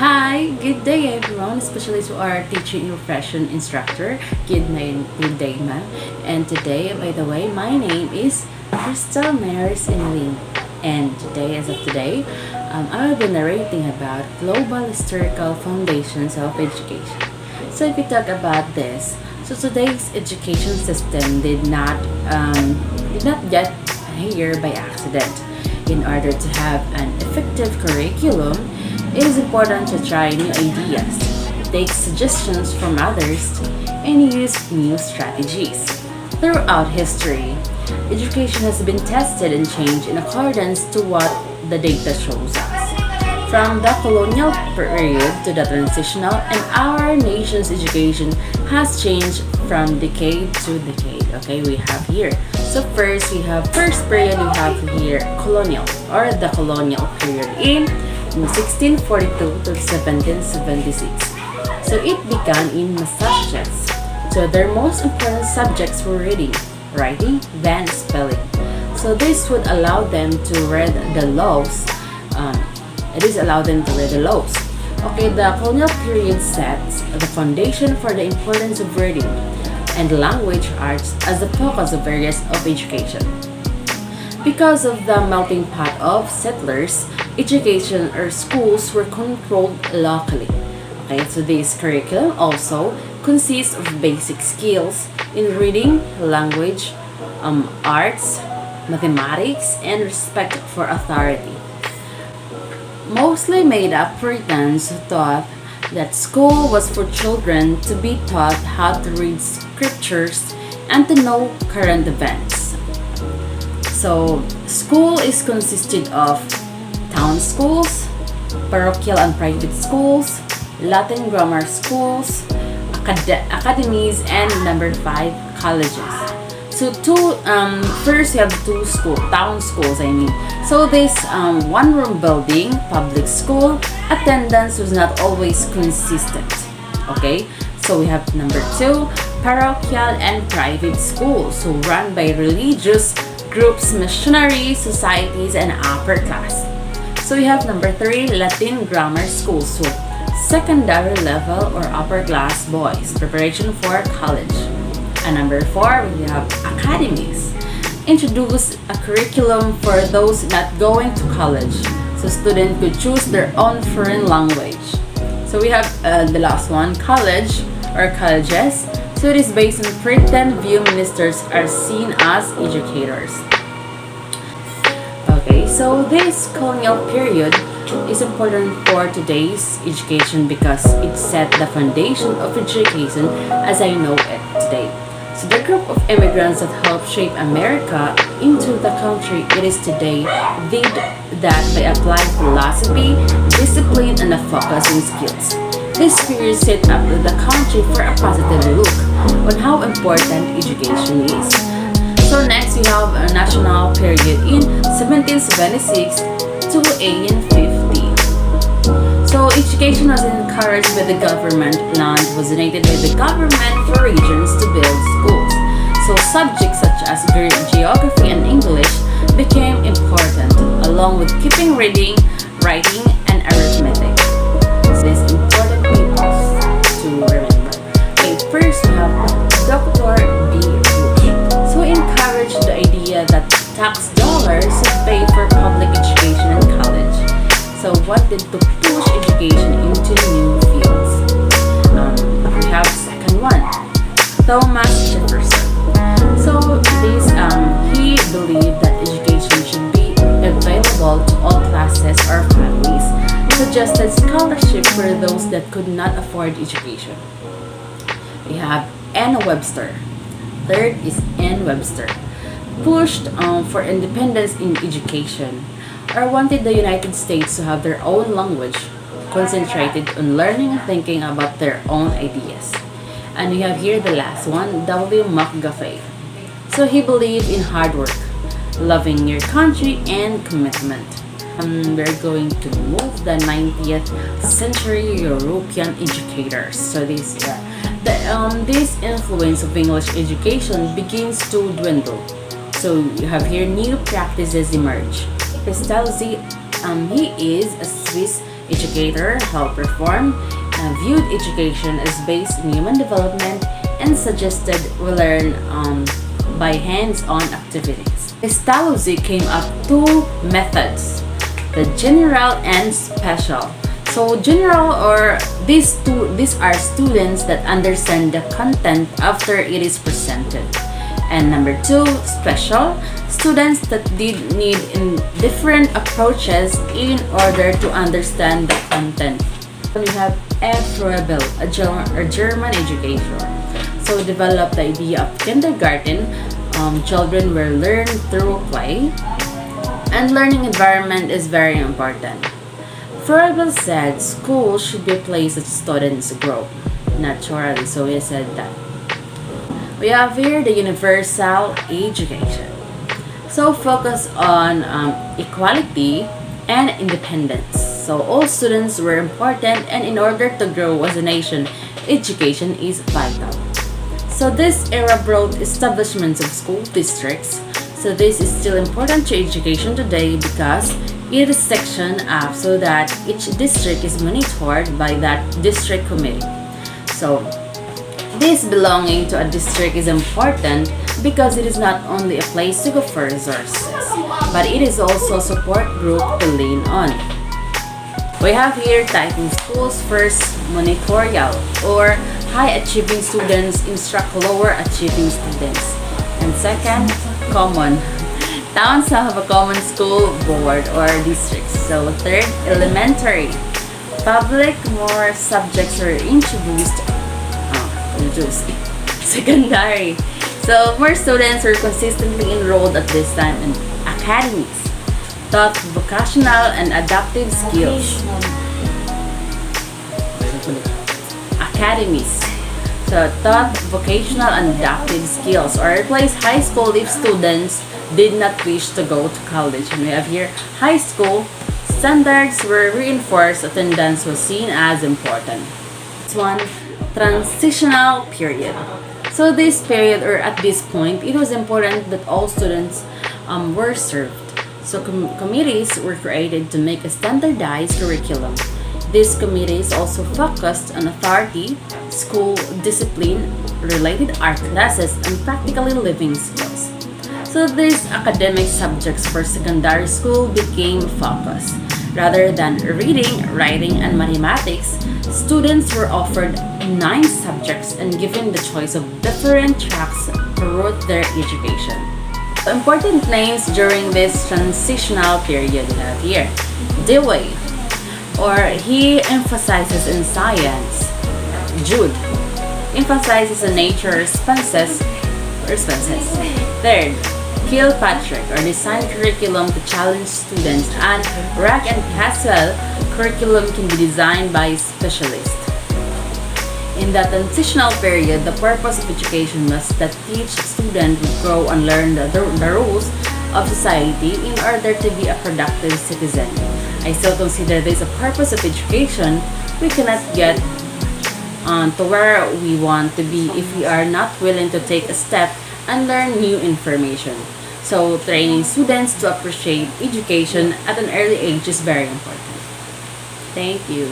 Hi, good day everyone, especially to our teaching profession instructor. Good day, ma'am. And today, by the way, my name is Crystal Narration. And today, as of today, I will be narrating about global historical foundations of education. So, if we talk about this, so today's education system did not get here by accident. In order to have an effective curriculum, it is important to try new ideas, take suggestions from others, and use new strategies. Throughout history, education has been tested and changed in accordance to what the data shows us. From the colonial period to the transitional, and our nation's education has changed from decade to decade. Okay, we have here. So first, we have first period. We have here colonial or the colonial period in 1642 to 1776. So it began in Massachusetts. So their most important subjects were reading, writing, then spelling. So this would allow them to read the laws. Okay, the colonial period sets the foundation for the importance of reading and language arts as the focus of areas of education. Because of the melting pot of settlers, education or schools were controlled locally. Okay, so this curriculum also consists of basic skills in reading, language, arts, mathematics, and respect for authority. Mostly made up Puritans who thought that school was for children to be taught how to read scriptures and to know current events. So, school is consisted of town schools, parochial and private schools, Latin grammar schools, academies, and number 5, colleges. So first we have town schools, I mean. So this one-room building, public school, attendance was not always consistent. Okay, so we have number 2, parochial and private schools, so run by religious groups, missionary societies, and upper class. So we have number 3, Latin grammar schools, so secondary level or upper class boys, preparation for college. And number 4, we have academies. Introduce a curriculum for those not going to college, so students could choose their own foreign language. So we have the last one, college or colleges. So it is based on Puritan view ministers are seen as educators. Okay, so this colonial period is important for today's education because it set the foundation of education as I know it today. So the group of immigrants that helped shape America into the country it is today did that by applying philosophy, discipline, and a focus on skills. This period set up the country for a positive look on how important education is. So next we have a national period in 1776 to 1850. So education was encouraged by the government. Land was donated by the government for regions to build schools. So subjects such as geography and English became important, along with keeping reading, writing, and arithmetic. So this is important papers to remember. Okay, first we have Dr. B. Bush. So he encouraged the idea that tax dollars should pay for public education and college. So wanted to push education into new fields. We have second one, Thomas Jefferson. So this he believed that education should be available to all classes or families. Suggested scholarship for those that could not afford education. We have Anne Webster. Third is Anne Webster. Pushed for independence in education, or wanted the United States to have their own language, concentrated on learning and thinking about their own ideas. And we have here the last one, W. McGuffey. So he believed in hard work, loving your country, and commitment. We're going to move the 19th century European educators. So this influence of English education begins to dwindle. So you have here new practices emerge. Pestalozzi, he is a Swiss educator helped reform, viewed education as based in human development, and suggested we learn by hands-on activities. Pestalozzi came up two methods, the general and special. So general, or these are students that understand the content after it is presented. And number two, special, students that did need in different approaches in order to understand the content. We have Froebel, a German educator. So developed the idea of kindergarten. Children will learn through play, and learning environment is very important. Froebel said school should be a place that students grow naturally. So he said that. We have here the universal education. So focus on equality and independence. So all students were important, and in order to grow as a nation, education is vital. So this era brought establishments of school districts. So this is still important to education today because it is sectioned up so that each district is monitored by that district committee. So this belonging to a district is important because it is not only a place to go for resources, but it is also a support group to lean on. We have here typing schools. First, monitorial, or high achieving students instruct lower achieving students. And second, common. Towns have a common school board or districts. So third, elementary. Public, more subjects are introduced. Secondary. So more students are consistently enrolled at this time in academies. Taught vocational and adaptive skills. Academies. So taught vocational and adaptive skills, or replace high school if students did not wish to go to college. And we have here high school. Standards were reinforced, attendance was seen as important. This one, transitional period. So this period, or at this point, it was important that all students were served. So committees were created to make a standardized curriculum. These committees also focused on authority, school discipline, related art classes, and practically living skills. So these academic subjects for secondary school became focused. Rather than reading, writing, and mathematics, students were offered 9 subjects and given the choice of different tracks throughout their education. Important names during this transitional period we have here. Dewey, or he emphasizes in science. Jude emphasizes in nature responses. Third, Kilpatrick, or design curriculum to challenge students, and Rack and Caswell curriculum can be designed by specialists. In the transitional period, the purpose of education was that each student would grow and learn the rules of society in order to be a productive citizen. I still consider this a purpose of education. We cannot get to where we want to be if we are not willing to take a step and learn new information. So training students to appreciate education at an early age is very important. Thank you.